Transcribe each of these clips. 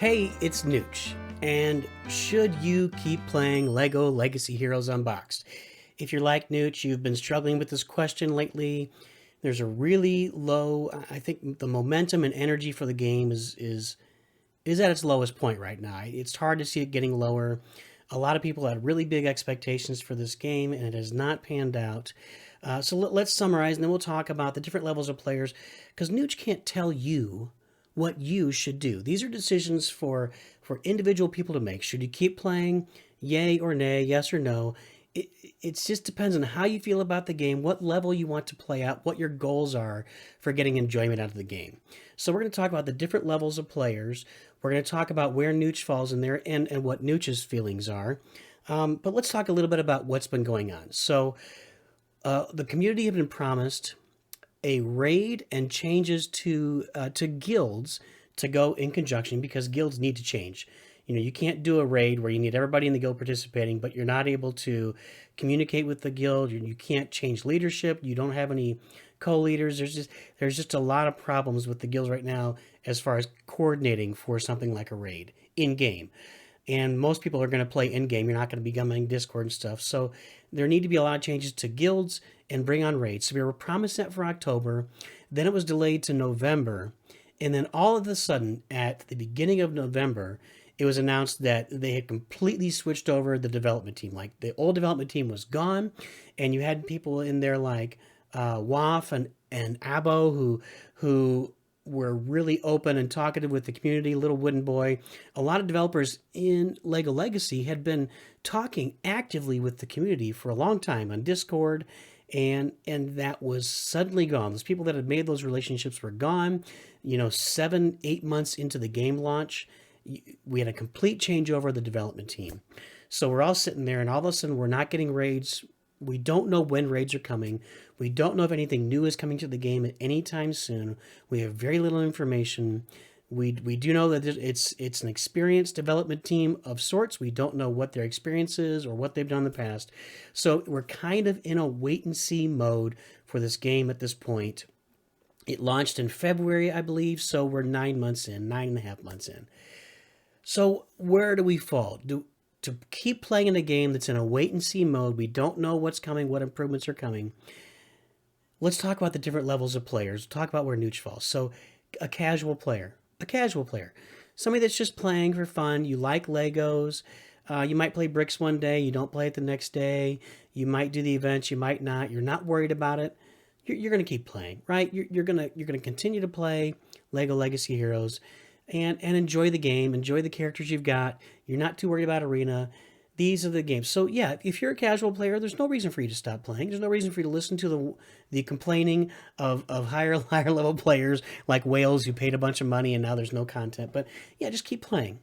Hey, it's NOOCH, and should you keep playing Lego Legacy Heroes Unboxed? If you're like NOOCH, you've been struggling with this question lately. There's a really low, I think the momentum and energy for the game is at its lowest point right now. It's hard to see it getting lower. A lot of people had really big expectations for this game, and it has not panned out. So let's summarize, and then we'll talk about the different levels of players, because NOOCH can't tell you what you should do. These are decisions for individual people to make. Should you keep playing? Yay or nay, yes or no. It just depends on how you feel about the game, what level you want to play out, what your goals are for getting enjoyment out of the game. So we're going to talk about the different levels of players. We're going to talk about where NOOCH falls in there and what NOOCH's feelings are. But let's talk a little bit about what's been going on. So the community have been promised a raid and changes to guilds to go in conjunction, because guilds need to change. You know, you can't do a raid where you need everybody in the guild participating, but you're not able to communicate with the guild. You can't change leadership. You don't have any co-leaders. There's just a lot of problems with the guilds right now as far as coordinating for something like a raid in game. And most people are going to play in game. You're not going to be coming Discord and stuff. So there need to be a lot of changes to guilds and bring on raids. So we were promised that for October. Then it was delayed to November. And then all of a sudden, at the beginning of November, it was announced that they had completely switched over the development team. Like, the old development team was gone, and you had people in there like WAF and Abo who were really open and talkative with the community. Little Wooden Boy. A lot of developers in Lego Legacy had been talking actively with the community for a long time on Discord, and that was suddenly gone. Those people that had made those relationships were gone. You know, 7-8 months into the game launch, we had a complete changeover of the development team. So we're all sitting there, and all of a sudden we're not getting raids. We don't know when raids are coming. We don't know if anything new is coming to the game at any time soon. We have very little information. We do know that it's an experienced development team of sorts. We don't know what their experience is or what they've done in the past. So we're kind of in a wait-and-see mode for this game at this point. It launched in February, I believe, so we're 9 months in, 9.5 months in. So where do we fall? To keep playing in a game that's in a wait-and-see mode, we don't know what's coming, what improvements are coming. Let's talk about the different levels of players. Talk about where NOOCH falls. So a casual player. Somebody that's just playing for fun. You like Legos. You might play bricks one day. You don't play it the next day. You might do the events. You might not. You're not worried about it. You're going to keep playing, right? You're going to continue to play Lego Legacy Heroes and enjoy the game. Enjoy the characters you've got. You're not too worried about arena. These are the games. So yeah, if you're a casual player, there's no reason for you to stop playing. There's no reason for you to listen to the complaining of higher level players like whales who paid a bunch of money and now there's no content. But yeah, just keep playing.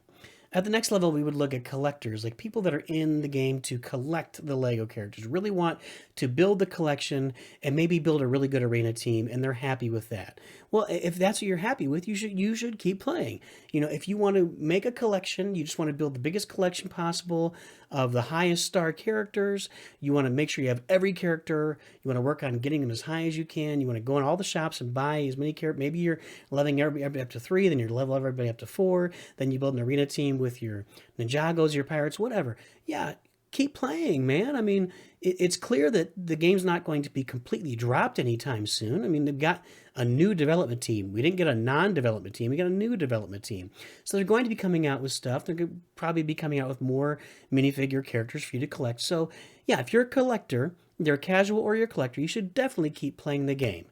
At the next level, we would look at collectors, like people that are in the game to collect the Lego characters, really want to build the collection and maybe build a really good arena team, and they're happy with that. Well, if that's what you're happy with, you should keep playing. You know, if you want to make a collection, you just want to build the biggest collection possible of the highest star characters. You want to make sure you have every character. You want to work on getting them as high as you can. You want to go in all the shops and buy as many characters. Maybe you're leveling everybody up to 3, then you're level everybody up to 4. Then you build an arena team with your Ninjagos, your pirates, whatever. Yeah, keep playing, man. I mean, it's clear that the game's not going to be completely dropped anytime soon. I mean, they've got a new development team. We didn't get a non-development team. We got a new development team. So they're going to be coming out with stuff. They're going to probably be coming out with more minifigure characters for you to collect. So yeah, if you're a collector, you're a casual or you're a collector, you should definitely keep playing the game.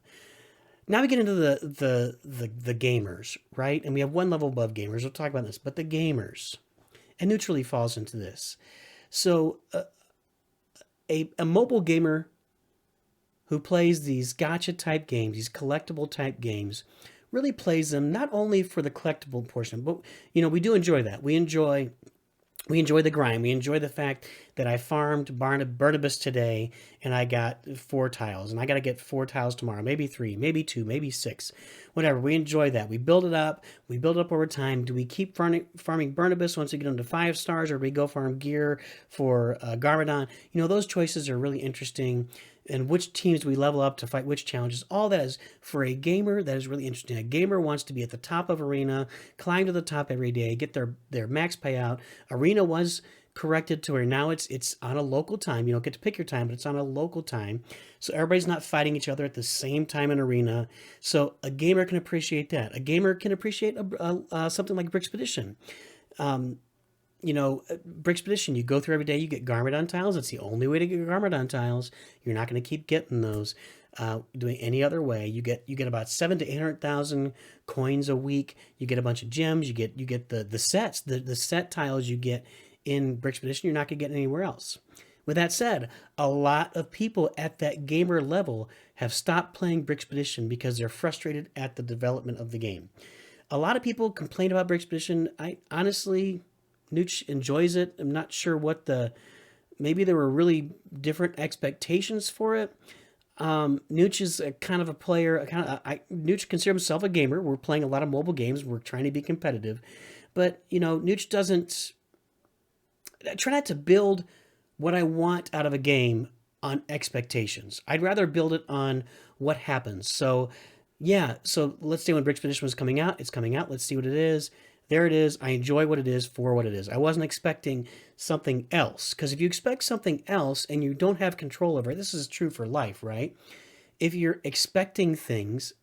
Now we get into the gamers, right? And we have one level above gamers. We'll talk about this. But the gamers, and NOOCH really falls into this. So a mobile gamer who plays these gacha type games, these collectible type games, really plays them not only for the collectible portion, but you know, we do enjoy that. We enjoy the grind. We enjoy the fact that I farmed Barnabas today and I got 4 tiles, and I got to get 4 tiles tomorrow, maybe 3, maybe 2, maybe 6, whatever. We enjoy that. We build it up. We build it up over time. Do we keep farming Barnabas once we get into 5 stars, or do we go farm gear for Garmadon? You know, those choices are really interesting. and which teams do we level up to fight which challenges. All that is, for a gamer, that is really interesting. A gamer wants to be at the top of arena, climb to the top every day, get their max payout. Arena was corrected to where now it's on a local time. You don't get to pick your time, but it's on a local time, so everybody's not fighting each other at the same time in arena. So a gamer can appreciate that. A gamer can appreciate something like Brickspedition. Brickspedition, you go through every day, you get Garmadon tiles. It's the only way to get Garmadon tiles. You're not going to keep getting those doing any other way. You get about 700,000 to 800,000 coins a week. You get a bunch of gems. You get the sets, the set tiles you get in Brickspedition. You're not going to get anywhere else. With that said, a lot of people at that gamer level have stopped playing Brickspedition because they're frustrated at the development of the game. A lot of people complain about Brickspedition. I honestly, NOOCH enjoys it. I'm not sure what maybe there were really different expectations for it. NOOCH is a kind of a player. NOOCH considers himself a gamer. We're playing a lot of mobile games. We're trying to be competitive, but NOOCH doesn't. I try not to build what I want out of a game on expectations. I'd rather build it on what happens. So, yeah. So let's say when Brickspedition was coming out, it's coming out. Let's see what it is. There it is. I enjoy what it is for what it is. I wasn't expecting something else, because if you expect something else and you don't have control over it, this is true for life, right? If you're expecting things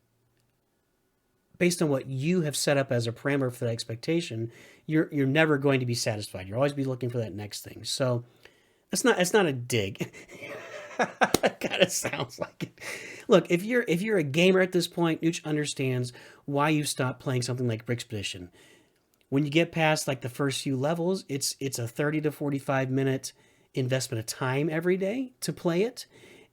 based on what you have set up as a parameter for that expectation, you're never going to be satisfied. You'll always be looking for that next thing. So it's not a dig. It kind of sounds like it. Look, if you're a gamer at this point, NOOCH understands why you stopped playing something like Brickspedition. When you get past like the first few levels, it's a 30 to 45 minute investment of time every day to play it,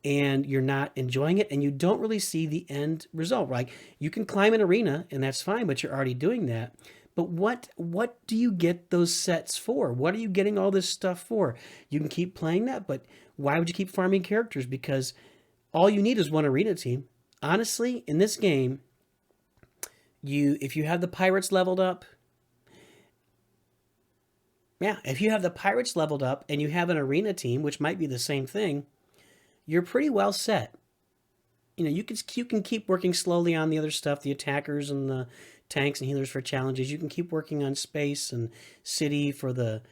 and you're not enjoying it, and you don't really see the end result. Like, you can climb an arena and that's fine, but you're already doing that. But what do you get those sets for? What are you getting all this stuff for? You can keep playing that, but why would you keep farming characters? Because all you need is one arena team. Honestly, in this game, if you have the pirates leveled up, if you have the pirates leveled up and you have an arena team, which might be the same thing, you're pretty well set. You can keep working slowly on the other stuff, the attackers and the tanks and healers for challenges. You can keep working on space and city for the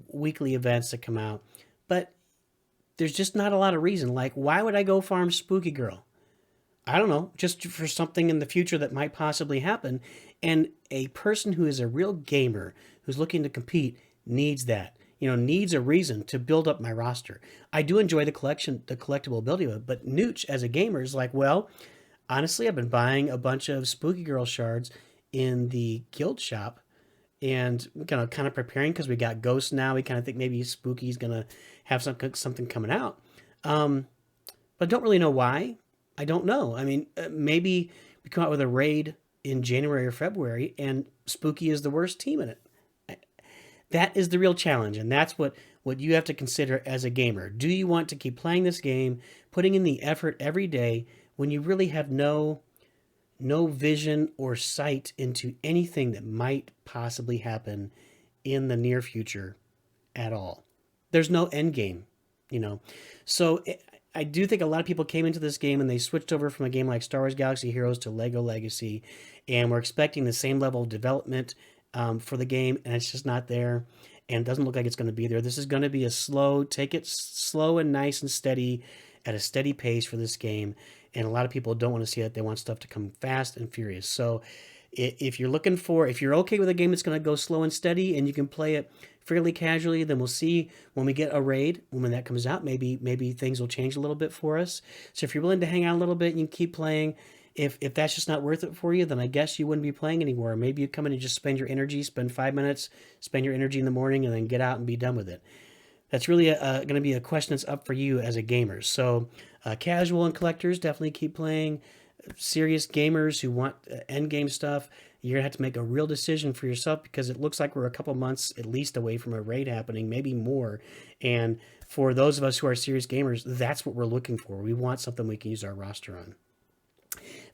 weekly events that come out. But there's just not a lot of reason. Like, why would I go farm Spooky Girl? I don't know, just for something in the future that might possibly happen. And a person who is a real gamer, who's looking to compete, needs that. Needs a reason to build up my roster. I do enjoy the collectible ability of it, but NOOCH as a gamer is like, well, honestly, I've been buying a bunch of Spooky Girl shards in the guild shop, and kind of preparing because we got Ghost now. We kind of think maybe Spooky's gonna have something coming out, but I don't really know why. I don't know. I mean, maybe we come out with a raid in January or February, and Spooky is the worst team in it. That is the real challenge, and that's what you have to consider as a gamer. Do you want to keep playing this game, putting in the effort every day, when you really have no vision or sight into anything that might possibly happen in the near future at all? There's no end game, So I do think a lot of people came into this game and they switched over from a game like Star Wars Galaxy Heroes to Lego Legacy, and we're expecting the same level of development for the game, and it's just not there, and it doesn't look like it's going to be there. This is going to be take it slow and nice and steady, at a steady pace for this game, and a lot of people don't want to see that. They want stuff to come fast and furious. So if you're okay with a game that's going to go slow and steady and you can play it fairly casually, then we'll see when we get a raid, when that comes out, maybe things will change a little bit for us. So if you're willing to hang out a little bit and you can keep playing, if that's just not worth it for you, then I guess you wouldn't be playing anymore. Maybe you come in and just spend your energy, spend 5 minutes, spend your energy in the morning, and then get out and be done with it. That's really going to be a question that's up for you as a gamer. So casual and collectors, definitely keep playing. Serious gamers who want end game stuff, you're going to have to make a real decision for yourself, because it looks like we're a couple months at least away from a raid happening, maybe more. And for those of us who are serious gamers, that's what we're looking for. We want something we can use our roster on.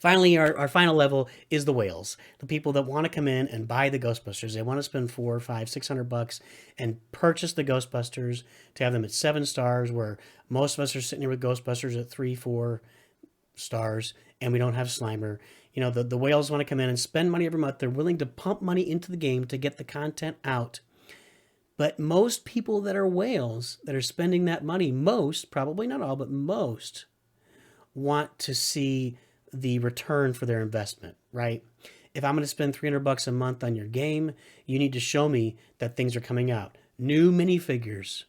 Finally, our final level is the whales. The people that want to come in and buy the Ghostbusters. They want to spend 400, 500, $600 and purchase the Ghostbusters to have them at 7 stars, where most of us are sitting here with Ghostbusters at 3, 4 stars, and we don't have Slimer. You know, the whales want to come in and spend money every month. They're willing to pump money into the game to get the content out. But most people that are whales that are spending that money, most, probably not all, but most, want to see the return for their investment, right? If I'm going to spend $300 a month on your game, you need to show me that things are coming out. New minifigures.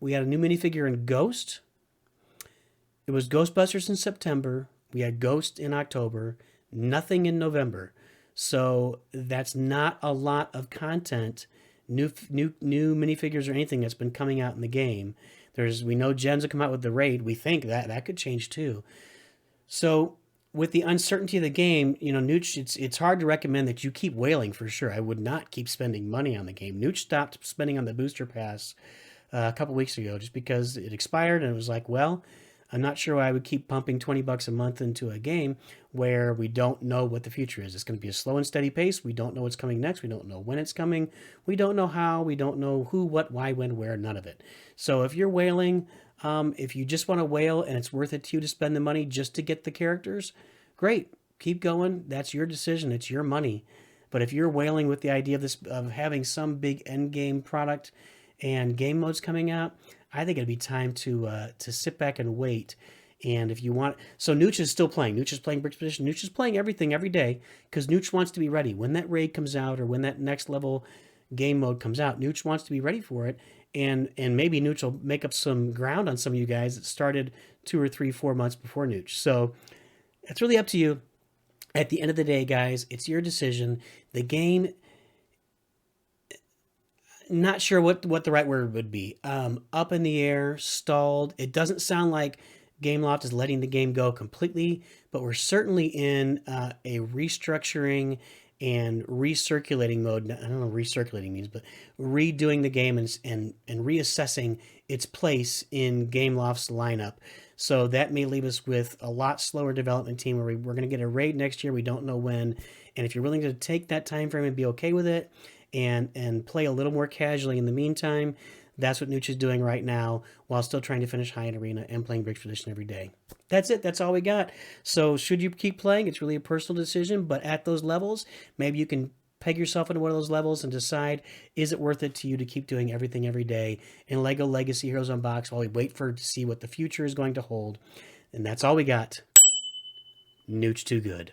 We had a new minifigure in Ghost. It was Ghostbusters in September. We had Ghost in October. Nothing in November. So that's not a lot of content, new minifigures or anything that's been coming out in the game. We know Gens will come out with the raid. We think that could change too. So with the uncertainty of the game, you know, NOOCH, it's hard to recommend that you keep whaling for sure. I would not keep spending money on the game. NOOCH stopped spending on the booster pass a couple weeks ago just because it expired, and it was like, well, I'm not sure why I would keep pumping $20 a month into a game where we don't know what the future is. It's going to be a slow and steady pace. We don't know what's coming next. We don't know when it's coming. We don't know how. We don't know who, what, why, when, where, none of it. So if you're whaling, if you just want to whale and it's worth it to you to spend the money just to get the characters, great. Keep going. That's your decision. It's your money. But if you're whaling with the idea of having some big end game product and game modes coming out, I think it'd be time to sit back and wait. And if you want, so NOOCH is still playing. NOOCH is playing Brick Expedition. NOOCH is playing everything every day because NOOCH wants to be ready when that raid comes out or when that next level game mode comes out. NOOCH wants to be ready for it, and maybe NOOCH will make up some ground on some of you guys that started 2 or 3, 4 months before NOOCH. So it's really up to you. At the end of the day, guys, it's your decision. The game, not sure what the right word would be. Up in the air, stalled. It doesn't sound like Gameloft is letting the game go completely, but we're certainly in a restructuring and recirculating mode. I don't know what recirculating means, but redoing the game and reassessing its place in Gameloft's lineup. So that may leave us with a lot slower development team where we're going to get a raid next year. We don't know when. And if you're willing to take that time frame and be okay with it and play a little more casually in the meantime, that's what NOOCH is doing right now while still trying to finish High End Arena and playing Brick Expedition every day. That's it. That's all we got. So should you keep playing? It's really a personal decision, but at those levels, maybe you can peg yourself into one of those levels and decide, is it worth it to you to keep doing everything every day in Lego Legacy Heroes Unboxed while we wait to see what the future is going to hold. And that's all we got. NOOCH too good.